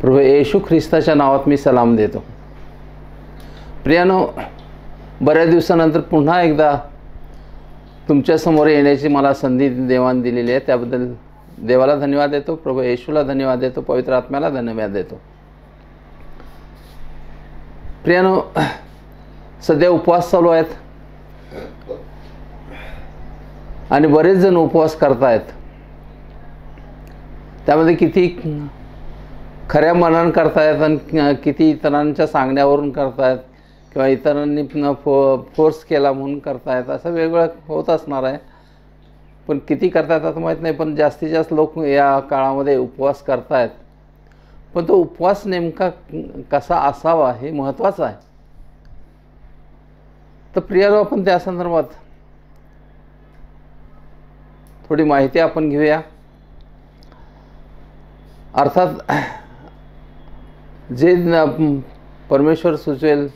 प्रभू येशू ख्रिस्ताच्या नावात मी सलाम देतो. प्रियानो, बऱ्याच दिवसानंतर पुन्हा एकदा तुमच्यासमोर येण्याची मला संधी देवाने दिलेली आहे. त्याबद्दल देवाला धन्यवाद देतो, प्रभू येशूला धन्यवाद देतो, पवित्र आत्म्याला धन्यवाद देतो. प्रियानो, सध्या उपवास चालू आहेत आणि बरेच जण उपवास करतायत. त्यामध्ये किती खऱ्या मनानं करतायत आणि किती इतरांच्या सांगण्यावरून करतायत किंवा इतरांनी फोर्स केला म्हणून करतायत. असं वेगवेगळं होत असणार आहे. पण किती करतायत आता माहीत नाही. पण जास्तीत जास्त लोक या काळामध्ये उपवास करतायत. पण तो उपवास नेमका कसा असावा हे महत्त्वाचं आहे. तर प्रियानो, आपण त्या संदर्भात थोडी माहिती आपण घेऊया. अर्थात जे परमेश्वर सुचवेल,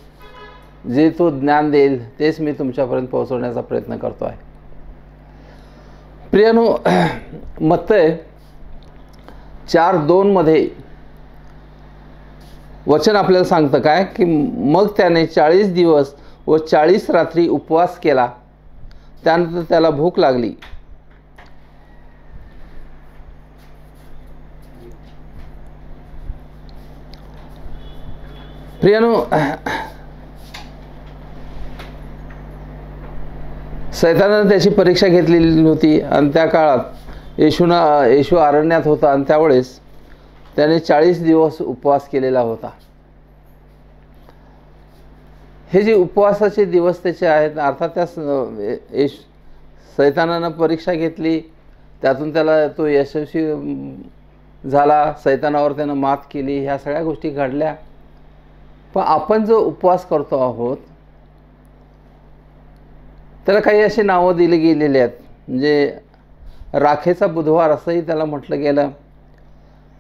जे तो ज्ञान देईल तेच मी तुमच्यापर्यंत पोहोचवण्याचा प्रयत्न करतो आहे. प्रियानो, मत्तय 4:2 मध्ये वचन आपल्याला सांगतं काय की मग त्याने 40 दिवस व 40 रात्री उपवास केला. त्यानंतर त्याला भूक लागली. प्रियानो, सैतानाने त्याची परीक्षा घेतलेली होती आणि त्या काळात येशू अरण्यात होता आणि त्यावेळेस त्याने 40 दिवस उपवास केलेला होता. हे जे उपवासाचे दिवस त्याचे आहेत, अर्थात त्या सैतानानं परीक्षा घेतली, त्यातून त्याला तो यशस्वी झाला, सैतानावर त्यानं मात केली, ह्या सगळ्या गोष्टी घडल्या. पण आपण जो उपवास करतो आहोत त्याला काही अशी नावं दिली गेलेली आहेत. म्हणजे राखेचा बुधवार असंही त्याला म्हटलं गेलं,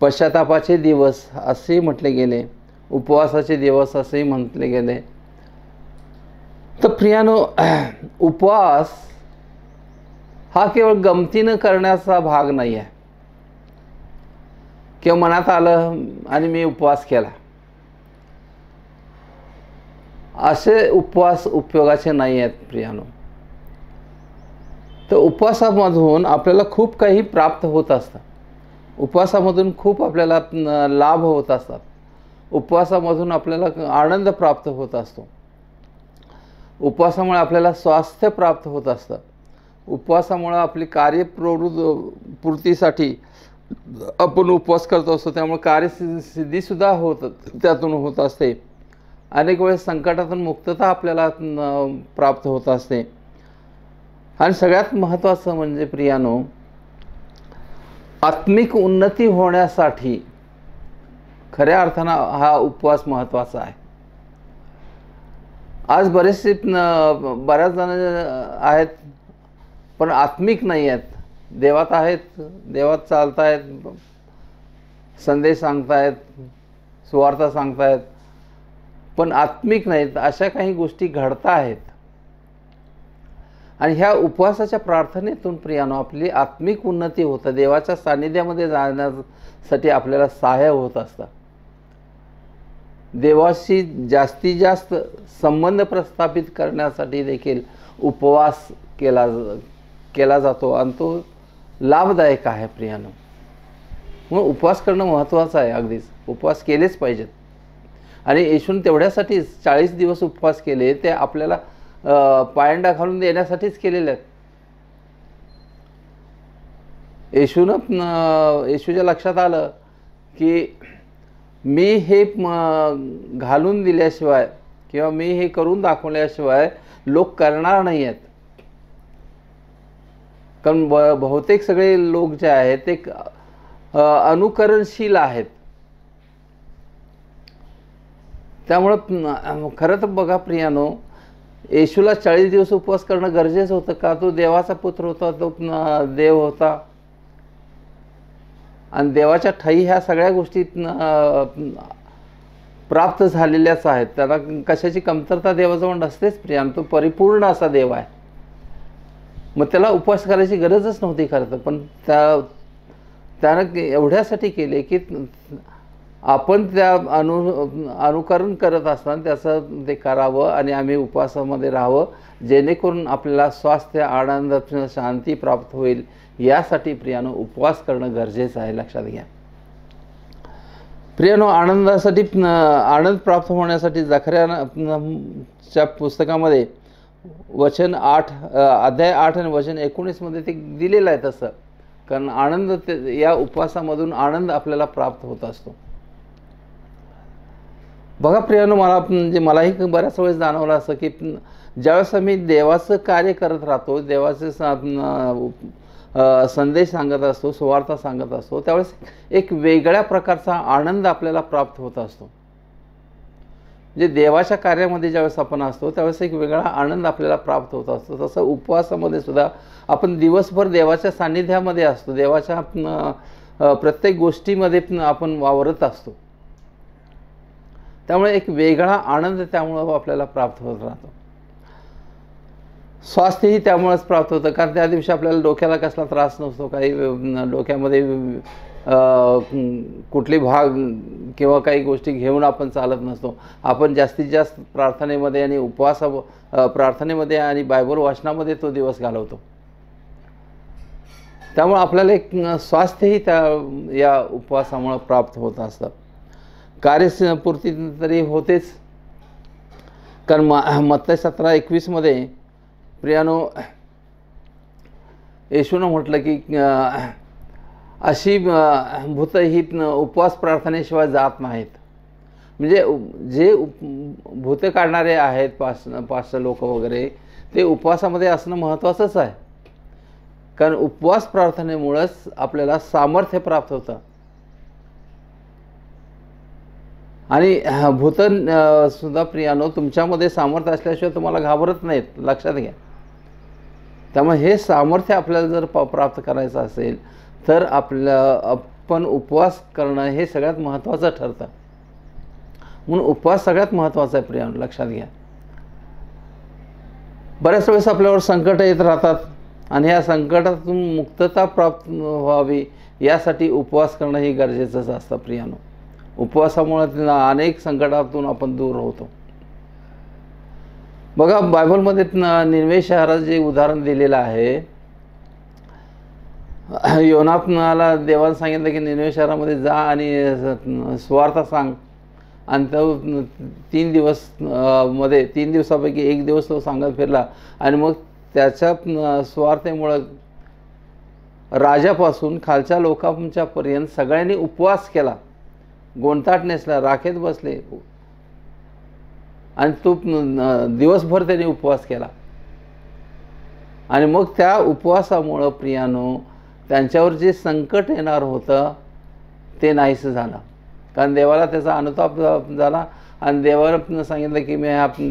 पश्चातापाचे दिवस असेही म्हटले गेले, उपवासाचे दिवस असेही म्हटले गेले. तर प्रियानो, उपवास हा केवळ गमतीनं करण्याचा भाग नाही आहे किंवा मनात आलं आणि मी उपवास केला, असे उपवास उपयोगाचे नाही आहेत. प्रियानो, तर उपवासामधून आपल्याला खूप काही प्राप्त होत असतं. उपवासामधून खूप आपल्याला लाभ होत असतात. उपवासामधून आपल्याला आनंद प्राप्त होत असतो. उपवासामुळे आपल्याला स्वास्थ्य प्राप्त होत असतं. उपवासामुळे आपली कार्यपूर्तीसाठी आपण उपवास करत असतो. त्यामुळे कार्यसिद्धीसुद्धा त्यातून होत असते. अनेक वेळेस संकटातून मुक्तता आपल्याला प्राप्त होत असते. आणि सगळ्यात महत्त्वाचं म्हणजे प्रियानो, आत्मिक उन्नती होण्यासाठी खऱ्या अर्थानं हा उपवास महत्त्वाचा आहे. आज बऱ्याच जण आहेत पण आत्मिक नाही आहेत. देवात आहेत, देवात चालत आहेत, संदेश सांगतायत, सुवार्थ सांगतायत, पण आत्मिक नाहीत. अशा काही गोष्टी घडता आहेत. आणि ह्या उपवासाच्या प्रार्थनेतून प्रियानो आपली आत्मिक उन्नती होतं. देवाच्या सान्निध्यामध्ये जाण्यासाठी आपल्याला सहाय्य होत असतं. देवाशी जास्तीत जास्त संबंध प्रस्थापित करण्यासाठी देखील उपवास केला जातो आणि तो लाभदायक आहे. प्रियानो, म्हणून उपवास करणं महत्त्वाचं आहे. अगदीच उपवास केलेच पाहिजेत. आणि येशूने तेवढ्यासाठी 40 दिवस उपवास केले. ते आपल्याला पायंडा घालून देण्यासाठीच केलेले आहेत. येशूच्या लक्षात आलं की मी हे घालून दिल्याशिवाय किंवा मी हे करून दाखवल्याशिवाय लोक करणार नाही आहेत. कारण बहुतेक सगळे लोक जे आहेत ते अनुकरणशील आहेत. त्यामुळं खरं तर बघा प्रियानो, येशूला 40 दिवस उपवास करणं गरजेचं होतं. का? तो देवाचा पुत्र होता, तो देव होता आणि देवाच्या ठायी ह्या सगळ्या गोष्टी प्राप्त झालेल्याच आहेत. त्याला कशाची कमतरता देवाजवळ नसतेच. प्रियानो, तो परिपूर्ण असा देव आहे. मग त्याला उपवास करायची गरजच नव्हती खरं तर. पण त्यानं एवढ्यासाठी केले की आपण त्या अनुकरण करत असताना त्याचं ते करावं आणि आम्ही उपवासामध्ये राहावं जेणेकरून आपल्याला स्वास्थ्य, आनंद, शांती प्राप्त होईल. यासाठी प्रियानो उपवास करणं गरजेचं आहे, लक्षात घ्या. प्रियानो, आनंदासाठी आनंद प्राप्त होण्यासाठी जकर्याच्या पुस्तकामध्ये वचन 8 अध्याय 8 आणि वचन 19 मध्ये ते दिलेलं आहे तसं. कारण आनंद या उपवासामधून आनंद आपल्याला प्राप्त होत असतो. बघा प्रियानो, मलाही बऱ्याच वेळेस जाणवलं असं की ज्यावेळेस आम्ही देवाचं कार्य करत राहतो, देवाचे संदेश सांगत असतो, सुवार्ता सांगत असतो, त्यावेळेस एक वेगळ्या प्रकारचा आनंद आपल्याला प्राप्त होत असतो. म्हणजे देवाच्या कार्यामध्ये ज्यावेळेस आपण असतो त्यावेळेस एक वेगळा आनंद आपल्याला प्राप्त होत असतो. तसं उपवासामध्ये सुद्धा आपण दिवसभर देवाच्या सान्निध्यामध्ये असतो, देवाच्या प्रत्येक गोष्टीमध्ये आपण वावरत असतो. त्यामुळे एक वेगळा आनंद त्यामुळं आपल्याला प्राप्त होत राहतो. स्वास्थ्यही त्यामुळेच प्राप्त होतं, कारण त्या दिवशी आपल्याला डोक्याला कसला त्रास नसतो, काही डोक्यामध्ये कुठली भाग किंवा काही गोष्टी घेऊन आपण चालत नसतो. आपण जास्तीत जास्त प्रार्थनेमध्ये आणि प्रार्थनेमध्ये आणि बायबल वाचनामध्ये तो दिवस घालवतो. त्यामुळे आपल्याला एक स्वास्थ्यही या उपवासामुळे प्राप्त होत असतं. कार्यपूर्ती तरी होतेच, कारण मत्ती 17:21 मध्ये प्रियानो येशूनं म्हटलं की अशी भूत ही उपवास प्रार्थनेशिवाय जात नाहीत. म्हणजे जे भूत काढणारे आहेत पाच लोक वगैरे, ते उपवासामध्ये असणं महत्त्वाचंच आहे. कारण उपवास प्रार्थनेमुळंच आपल्याला सामर्थ्य प्राप्त होतं. आणि भूत सुद्धा प्रियानो तुमच्यामध्ये सामर्थ्य असल्याशिवाय तुम्हाला घाबरत नाहीत, लक्षात घ्या. त्यामुळे हे सामर्थ्य आपल्याला जर प्राप्त करायचं असेल तर आपण उपवास करणं हे सगळ्यात महत्त्वाचं ठरतं. म्हणून उपवास सगळ्यात महत्त्वाचा आहे प्रियानो, लक्षात घ्या. बऱ्याच वेळेस आपल्यावर संकट येत राहतात आणि या संकटातून मुक्तता प्राप्त व्हावी यासाठी उपवास करणं हे गरजेचंच असतं प्रियानो. उपवासामुळे अनेक संकटातून आपण दूर होतो. बघा बायबलमध्ये निनवे शहराचं जे उदाहरण दिलेलं आहे, योनाला देवाने सांगितलं की निनवे शहरामध्ये जा आणि सुवार्ता सांग. आणि तो 3 दिवसापैकी 1 दिवस तो सांगत फिरला आणि मग त्याच्या सुवार्तेमुळं राजापासून खालच्या लोकांच्यापर्यंत सगळ्यांनी उपवास केला, गोंधटाट नेसला, राखेत बसले आणि तो दिवसभर त्यांनी उपवास केला. आणि मग त्या उपवासामुळं प्रियानो त्यांच्यावर जे संकट येणार होतं ते नाहीसं झालं. कारण देवाला त्याचा अनुताप झाला आणि देवाला सांगितलं की मी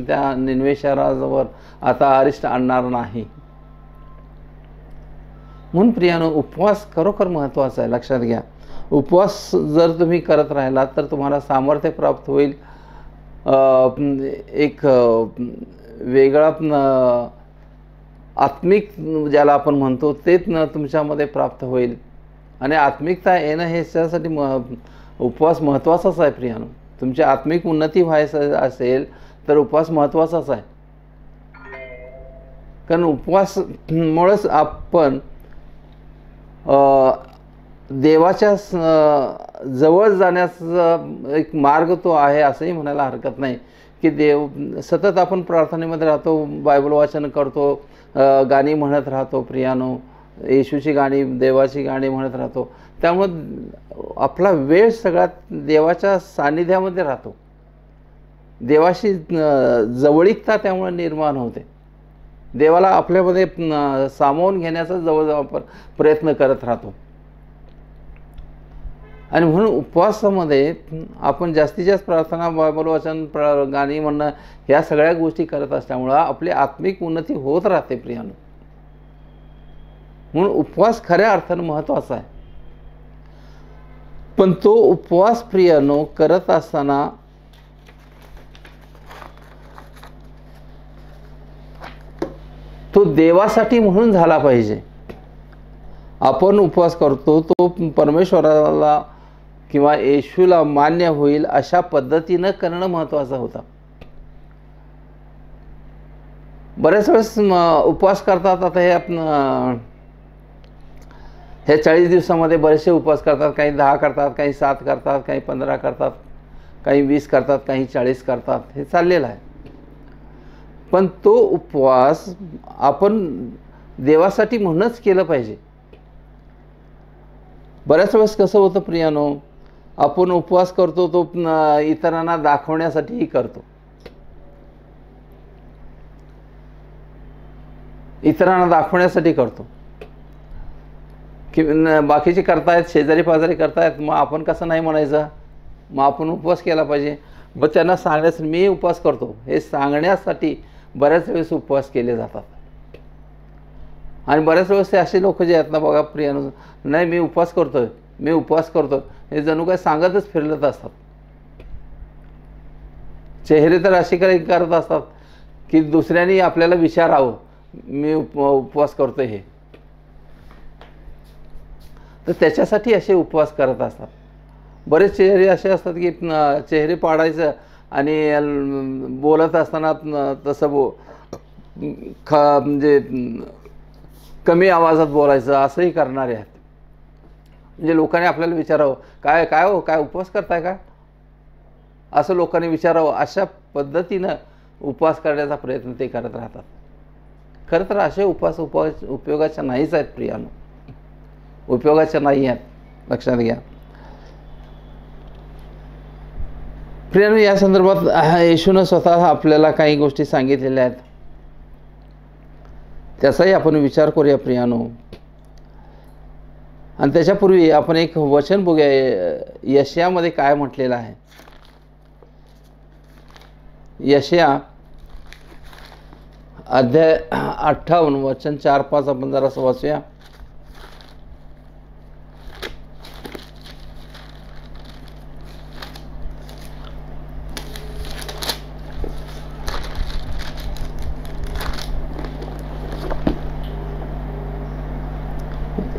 त्या निनवे शहरावर आता अरिष्ट आणणार नाही. म्हणून प्रियानो उपवास खरोखर महत्त्वाचा आहे, लक्षात घ्या. उपवास जर तुम्ही करत राहिलात तर तुम्हाला सामर्थ्य प्राप्त होईल. एक वेगळा आत्मिक ज्याला आपण म्हणतो ते तुमच्यामध्ये प्राप्त होईल. आणि आत्मिकता येणं हे त्यासाठी उपवास महत्त्वाचाच आहे प्रियानो. तुमची आत्मिक उन्नती व्हायचं असेल तर उपवास महत्त्वाचाच आहे. कारण उपवासमुळेच आपण देवाच्या जवळ जाण्याचा एक मार्ग तो आहे असंही म्हणायला हरकत नाही. की देव सतत आपण प्रार्थनेमध्ये राहतो, बायबल वाचन करतो, गाणी म्हणत राहतो प्रियानो, येशूची गाणी, देवाची गाणी म्हणत राहतो. त्यामुळं आपला वेळ सगळ्यात देवाच्या सान्निध्यामध्ये राहतो. देवाशी जवळीकता त्यामुळे निर्माण होते. देवाला आपल्यामध्ये सामावून घेण्याचा जवळजवळ आपण प्रयत्न करत राहतो. आणि म्हणून उपवासामध्ये आपण जास्तीत जास्त प्रार्थना, बायबल वाचन, गाणी म्हणणं ह्या सगळ्या गोष्टी करत असल्यामुळं आपली आत्मिक उन्नती होत राहते प्रियानो. म्हणून उपवास खऱ्या अर्थानं महत्त्वाचा आहे. पण तो उपवास प्रियानो करत असताना तो देवासाठी म्हणून झाला पाहिजे. आपण उपवास करतो तो परमेश्वराला किंवा येशूला मान्य होईल अशा पद्धतीनं करणं महत्त्वाचं होतं. बऱ्याच वेळेस उपवास करतात. आता हे 40 दिवसामध्ये बरेचसे उपवास करतात. काही 10 करतात, काही 7 करतात, काही 15 करतात, काही 20 करतात, काही 40 करतात. हे चाललेलं आहे. पण तो उपवास आपण देवासाठी म्हणूनच केलं पाहिजे. बऱ्याच वेळेस कसं होतं प्रियानो, आपण उपवास करतो तो इतरांना दाखवण्यासाठीही करतो. इतरांना दाखवण्यासाठी करतो की बाकीचे करतायत, शेजारी पाजारी करतायत, मग आपण कसं नाही म्हणायचं, मग आपण उपवास केला पाहिजे. मग त्यांना सांगण्यास मी उपवास करतो हे सांगण्यासाठी बऱ्याच वेळेस उपवास केले जातात. आणि बऱ्याच वेळेस असे लोक जे आहेत ना बघा प्रियानो, नाही मी उपवास करतोय, मी उपवास करतो, हे जणू काय सांगतच फिरलत असतात. चेहरे तर असे काही करत असतात की दुसऱ्यांनी आपल्याला विचारावं मी उपवास करतोय हे. तर त्याच्यासाठी असे उपवास करत असतात. बरेच चेहरे असे असतात की चेहरे पाडायचं आणि बोलत असताना तसं म्हणजे कमी आवाजात बोलायचं असंही करणारे आहेत. म्हणजे लोकांनी आपल्याला विचारावं काय काय हो, काय उपवास करताय का, असं लोकांनी विचारावं. अशा पद्धतीनं उपवास करण्याचा प्रयत्न ते करत राहतात. खरं तर असे उपवास उपयोगाच्या नाहीच आहेत प्रियानो, उपयोगाच्या नाही आहेत, लक्षात घ्या. प्रियानो, या संदर्भात येशूनं स्वतः आपल्याला काही गोष्टी सांगितलेल्या आहेत, त्याचाही आपण विचार करूया प्रियानो. आणि त्याच्यापूर्वी आपण एक वचन बघूया, यशायामध्ये काय म्हटलेलं आहे. यशाया अध्याय 58 वचन 4-5 आपण जरासं वाचूया.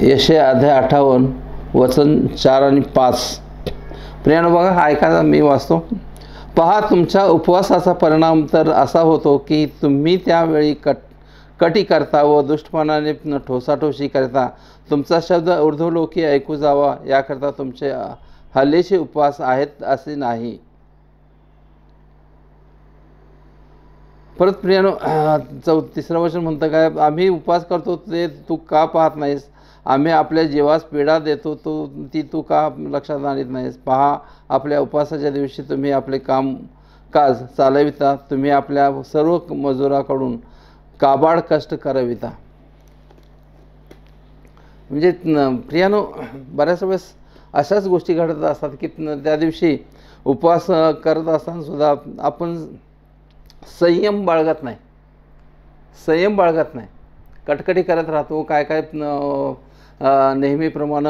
यशाया अध्याय 58 वचन 4 आणि 5. प्रियानो बघा, ऐका, मी वाचतो. पहा, तुमच्या उपवासाचा परिणाम तर असा होतो की तुम्ही त्यावेळी कटी करता व दुष्टपणाने ठोसाठोशी करता. तुमचा शब्द ऊर्ध्वलोकी ऐकू जावा याकरता तुमचे हल्लीचे उपवास आहेत असे नाही. परत प्रियानो, 3रं वचन म्हणतं काय, आम्ही उपवास करतो ते तू का पाहत नाहीस, आम्ही आपल्या जीवास पीडा देतो ती तू का लक्षात आणत नाहीस. पहा, आपल्या उपवासाच्या दिवशी तुम्ही आपले कामकाज चालविता, तुम्ही आपल्या सर्व मजुराकडून काबाड कष्ट करविता. म्हणजे प्रियानो, बऱ्याच वेळेस अशाच गोष्टी घडत असतात की त्या दिवशी उपवास करत असताना सुद्धा आपण संयम बाळगत नाही, कटकटी करत राहतो. काय नेहमीप्रमाणे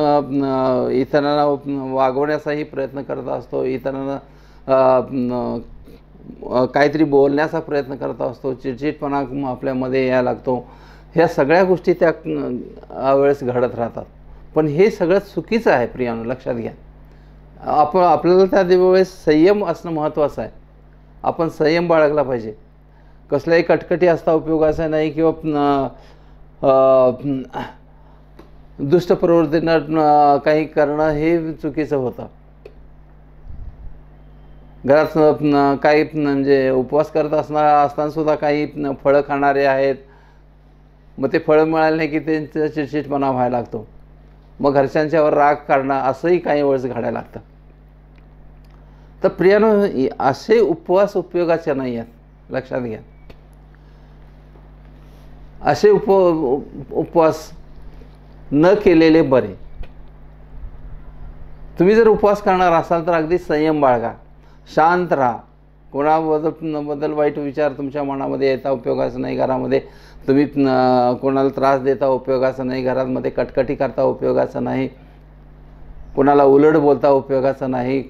इतरांना वागवण्याचाही प्रयत्न करत असतो, इतरांना काहीतरी बोलण्याचा प्रयत्न करत असतो, चिडचिडपणा आपल्यामध्ये यायला लागतो. ह्या सगळ्या गोष्टी त्या वेळेस घडत राहतात. पण हे सगळं चुकीचं आहे प्रियानो, लक्षात घ्या. आपल्याला त्या वेळेस संयम असणं महत्त्वाचं आहे. आपण संयम बाळगला पाहिजे. कसल्याही कटकटी असता उपयोगाचा नाही किंवा दुष्ट प्रवृत्तीनं काही करणं हे चुकीचं होतं. घरात काही म्हणजे उपवास करत असताना सुद्धा काही फळं खाणारे आहेत, मग ते फळं मिळाले नाही की त्यांचं चिडचिडपणा व्हायला लागतो, मग घरच्यांच्यावर राग काढणं असंही काही वेळेस घडायला लागतं. तर प्रियानो, असे उपवास उपयोगाचे नाही आहेत, लक्षात घ्या. असे उपवास न केलेले बरे. तुम्ही जर उपवास करणार असाल तर अगदी संयम बाळगा, शांत राहा. कोणाबद्दल वाईट विचार तुमच्या मनामध्ये येता उपयोगाचं नाही. घरामध्ये तुम्ही कोणाला त्रास देता उपयोगाचं नाही. घरामध्ये कटकटी करता उपयोगाचं नाही. कोणाला उलट बोलता उपयोगाचं नाही.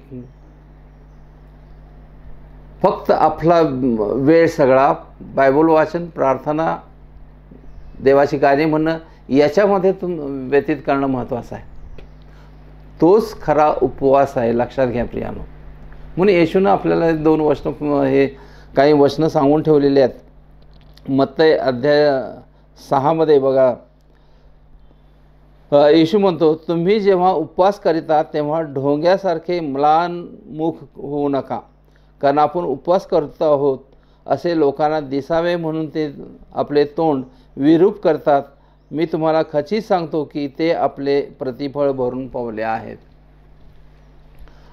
फक्त आपला वेळ सगळा बायबल वाचन, प्रार्थना, देवाची गाणी म्हणणं याच्यामध्ये व्यतीत करणं महत्त्वाचं आहे. तोच खरा उपवास आहे, लक्षात घ्या प्रियानो. म्हणून येशूनं आपल्याला 2 वचनं हे काही वचनं सांगून ठेवलेली आहेत. मत्तई अध्याय 6 मध्ये बघा, येशू म्हणतो, तुम्ही जेव्हा उपवास करिता तेव्हा ढोंग्यासारखे म्लान मुख होऊ नका, कारण आपण उपवास करतो आहोत असे लोकांना दिसावे म्हणून ते आपले तोंड विरूप करतात. मी तुम्हाला खचित सांगतो की ते आपले प्रतिफळ भरून पावले आहेत.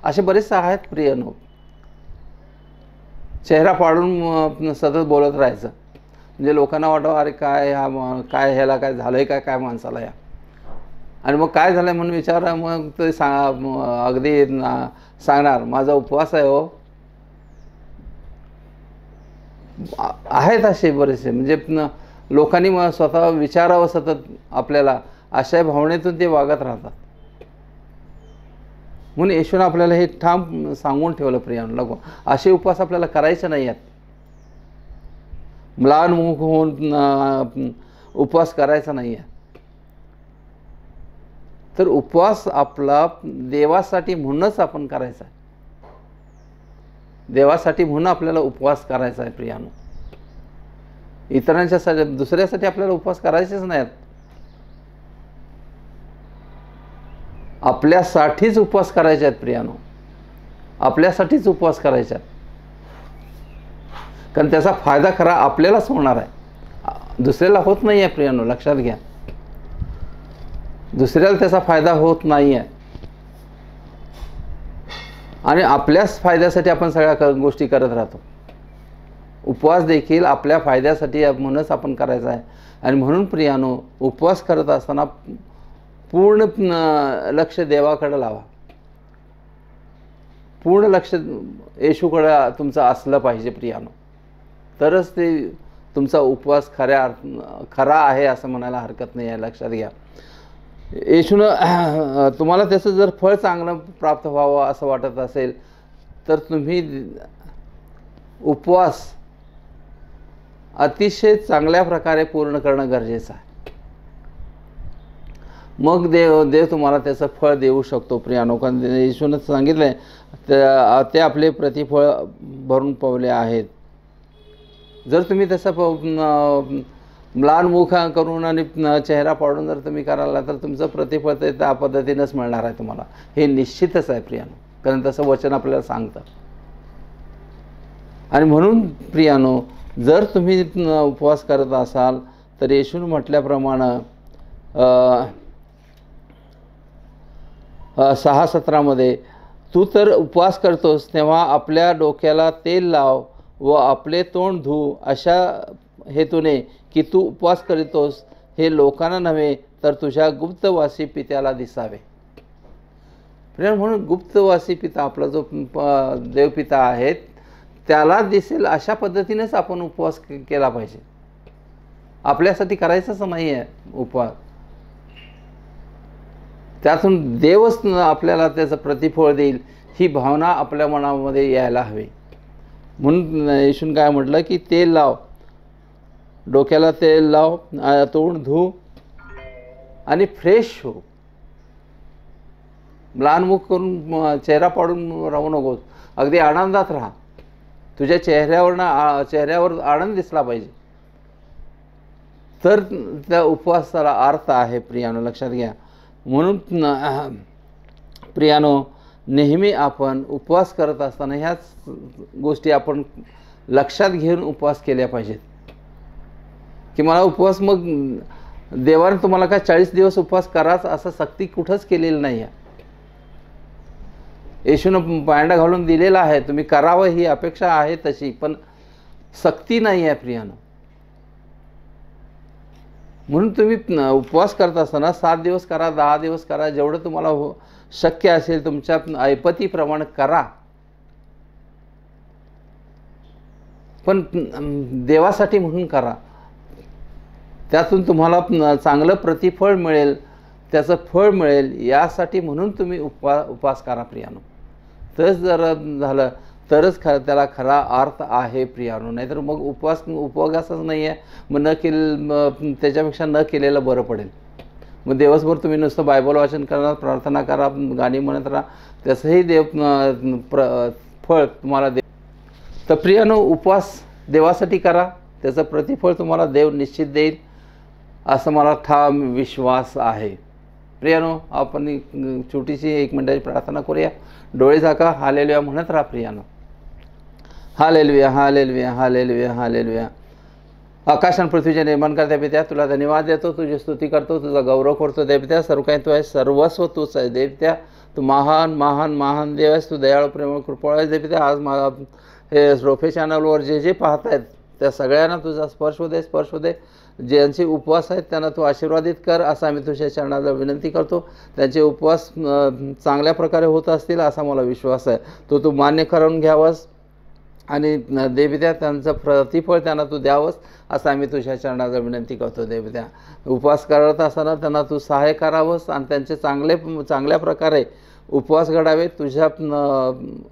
असे बरेच आहेत प्रियनो. चेहरा पाडून सतत बोलत राहायचं, म्हणजे लोकांना वाटावं अरे काय काय ह्याला काय झालंय काय माणसाला या, आणि मग काय झालं म्हणून विचारा, मग ते अगदी सांगणार माझा उपवास आहे हो. आहेत असे बरेचसे, म्हणजे लोकांनी मग स्वतः विचारावं सतत आपल्याला, अशा भावनेतून ते वागत राहतात. म्हणून येशूने आपल्याला हे ठाम सांगून ठेवलं प्रियांनो, असे उपवास आपल्याला करायचे नाही आहेत. म्लान मुख होऊन उपवास करायचा नाही आहे. तर उपवास आपला देवासाठी म्हणूनच आपण करायचा आहे. देवासाठी म्हणून आपल्याला उपवास करायचा आहे प्रियानो. इतरांच्या दुसऱ्यासाठी आपल्याला उपवास करायचेच नाहीत. आपल्यासाठीच उपवास करायचे आहेत प्रियानो. आपल्यासाठीच उपवास करायचे आहेत, कारण त्याचा फायदा खरा आपल्यालाच होणार आहे, दुसऱ्याला होत नाही आहे प्रियानो. लक्षात घ्या, दुसऱ्याला त्याचा फायदा होत नाही आहे, आणि आपल्याच फायद्यासाठी आपण सगळ्या गोष्टी करत राहतो. उपवास देखील आपल्या फायद्यासाठी म्हणूनच आपण करायचा आहे. आणि म्हणून प्रियानो, उपवास करत असताना पूर्ण लक्ष देवाकडे लावा. पूर्ण लक्ष येशूकडे तुमचं असलं पाहिजे प्रियानो, तरच ते तुमचा उपवास खरा आहे असं म्हणायला हरकत नाही आहे. लक्षात घ्या, येशूनं तुम्हाला त्याचं जर फळ चांगलं प्राप्त व्हावं असं वाटत असेल तर तुम्ही उपवास अतिशय चांगल्या प्रकारे पूर्ण करणं गरजेचं आहे. मग देव तुम्हाला त्याचं फळ देऊ शकतो प्रियानो. कारण येशूनं सांगितलं आहे ते आपले प्रतिफळ भरून पावले आहेत. जर तुम्ही त्याचं म्लान मुख करून आणि चेहरा पाडून जर तुम्ही करायला तर तुमचं प्रतिफळ ते त्या पद्धतीनंच मिळणार आहे तुम्हाला, हे निश्चितच आहे प्रियानो, कारण तसं वचन आपल्याला सांगतं. आणि म्हणून प्रियानो, जर तुम्ही उपवास करत असाल तर येशूने म्हटल्याप्रमाणे 6:17 तू तर उपवास करतोस तेव्हा आपल्या डोक्याला तेल लाव व आपले तोंड धु, अशा हेतूने की तू उपवास करीतोस हे लोकांना नव्हे तर तुझ्या गुप्तवासी पित्याला दिसावे. म्हणून गुप्तवासी पिता, आपला जो देवपिता आहेत त्याला दिसेल अशा पद्धतीनेच आपण उपवास केला पाहिजे. आपल्यासाठी करायचंच नाही आहे उपवास, त्यातून देवच आपल्याला त्याचं प्रतिफळ देईल ही भावना आपल्या मनामध्ये यायला हवी. म्हणून येशूने काय म्हटलं की तेल लाव, डोक्याला तेल लाव, तोंड धु आणि फ्रेश हो. म्लान मुख करून चेहरा पाडून राहू नकोस, अगदी आनंदात राहा. तुझ्या चेहऱ्यावर आनंद दिसला पाहिजे, तर त्या उपवासाला अर्थ आहे प्रियानो. लक्षात घ्या. म्हणून प्रियानो, नेहमी आपण उपवास करत असताना ह्याच गोष्टी आपण लक्षात घेऊन उपवास केल्या पाहिजेत. की मला उपवास, मग देवाने तुम्हाला काय 40 दिवस उपवास कराच असं सक्ती कुठंच केलेलं नाही आहे. येशूनं पायंडा घालून दिलेला आहे, तुम्ही करावं ही अपेक्षा आहे तशी, पण सक्ती नाही आहे प्रियानो. म्हणून तुम्ही उपवास करत असताना 7 दिवस करा, 10 दिवस करा, जेवढं तुम्हाला शक्य असेल तुमच्या ऐपतीप्रमाणे करा, पण देवासाठी म्हणून करा. त्यातून तुम्हाला चांगलं प्रतिफळ मिळेल, त्याचं फळ मिळेल यासाठी म्हणून तुम्ही उपवास करा प्रियानो. तसं जर झालं तरच त्याला खरा अर्थ आहे प्रियानो. नाहीतर मग उपवासच नाही आहे, मग त्याच्यापेक्षा न केलेलं बरं पडेल. मग दिवसभर तुम्ही नुसतं बायबल वाचन करणार, प्रार्थना करा, गाणी म्हणत राहा, त्याचंही देव फळ तुम्हाला दे. तर प्रियानो, उपवास देवासाठी करा, त्याचं प्रतिफळ तुम्हाला देव निश्चित देईल असं मला ठाम विश्वास आहे. प्रियानो, आपण छोटीशी 1 मिनिटाची प्रार्थना करूया. डोळे झाका, हालेलुया म्हणत राहा प्रियानो. Hallelujah, hallelujah, hallelujah, hallelujah. आकाश आणि पृथ्वीचे निर्माण करता पित्या, तुला धन्यवाद देतो, तुझी स्तुती करतो, तुझा गौरव करतो देवत्या. सर्व काही तू आहे, सर्वस्व तूच आहे देवत्या. तू महान महान महान देव आहेस, तू दयाळू प्रेमळ कृपळ आहेस देवत्या. आज मला हे रोफे चॅनलवर जे पाहत आहेत त्या सगळ्यांना तुझा स्पर्श होऊ दे, स्पर्श होऊ दे. ज्यांचे उपवास आहेत त्यांना तू आशीर्वादित कर असं आम्ही तुझ्या चरणाला विनंती करतो. त्यांचे उपवास चांगल्या प्रकारे होत असतील असा मला विश्वास आहे. तो तू मान्य करून घ्यावंस आणि देवत्या त्यांचं प्रतिफळ त्यांना तू द्यावंस असं आम्ही तुझ्या चरणाला विनंती करतो देवत्या. उपवास करत असताना त्यांना तू सहाय्य करावंस आणि त्यांचे चांगल्या प्रकारे उपवास घडावेत, तुझ्या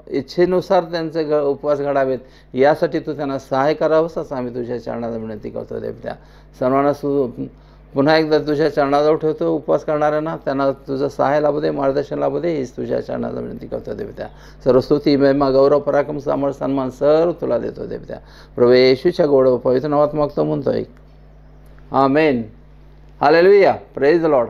इच्छेनुसार त्यांचे उपवास घडावेत यासाठी तू त्यांना सहाय्य करावंस असं आम्ही तुझ्या चरणाला विनंती करतो देवत्या. सर्वांना पुन्हा एकदा तुझ्या चरणाजवळ ठेवतो. उपवास करणाऱ्यांना त्यांना तुझं सहाय्य लाभू दे, मार्गदर्शन लाभू दे, हीच तुझ्या चरणाला विनंती करतो देवत्या. सर्व स्तुती, महिमा, गौरव, पराक्रम, सामर्थ, सन्मान सर्व तुला देतो देवत्या. प्रभू येशूच्या गोड पवित्र नावात मागतो म्हणतोय, आमेन. हालेलुया. Praise the Lord.